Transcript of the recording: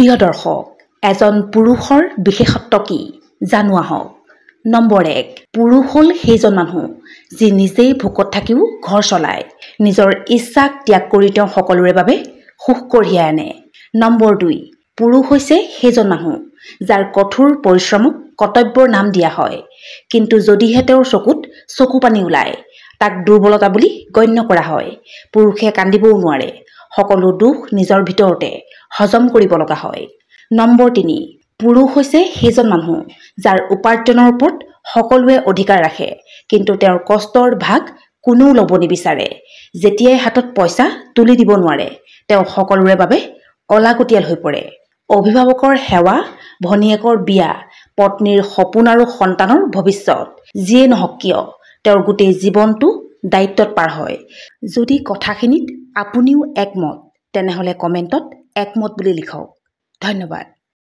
প্ৰিয় দৰ্শক, এজন পুৰুষৰ বিশেষত্ব কি জানো আহক। নম্বৰ 1, পুৰুষ হ'ল সেইজন মানুহ যি নিজেই ভোকত থাকিও ঘৰ চলায়। নিজৰ ইচ্ছাক ত্যাগ কৰি তেওঁ সকলোৰে বাবে সুখ কঢ়িয়াই আনে। নম্বৰ 2, পুৰুষ হৈছে সেইজন মানুহ যাৰ কঠোৰ পৰিশ্ৰমক কৰ্তব্যৰ নাম দিয়া হয়, কিন্তু যদিহে তেওঁৰ চকুত চকু পানী ওলায় তাক দুৰ্বলতা বুলি গণ্য কৰা হয়। পুৰুষে কান্দিবও নোৱাৰে, সকলো দুখ নিজৰ ভিতৰতে হজম কৰিব লগা হয়। নম্বৰ 3, পুৰুষ হৈছে সেইজন মানুহ যাৰ উপাৰ্জনৰ ওপৰত সকলোৱে অধিকাৰ ৰাখে, কিন্তু তেওঁৰ কষ্টৰ ভাগ কোনেও ল'ব নিবিচাৰে। যেতিয়াই হাতত পইচা তুলি দিব নোৱাৰে তেওঁ সকলোৰে বাবে অলাগতিয়াল হৈ পৰে। অভিভাৱকৰ সেৱা, ভনীয়েকৰ বিয়া, পত্নীৰ সপোন আৰু সন্তানৰ ভৱিষ্যত যিয়ে নহওক কিয় তেওঁৰ গোটেই জীৱনটো দায়িত্বত পাৰ হয়। যদি কথাখিনিত আপুনিও একমত তেনেহ'লে কমেণ্টত একমত বুলি লিখক। ধন্যবাদ।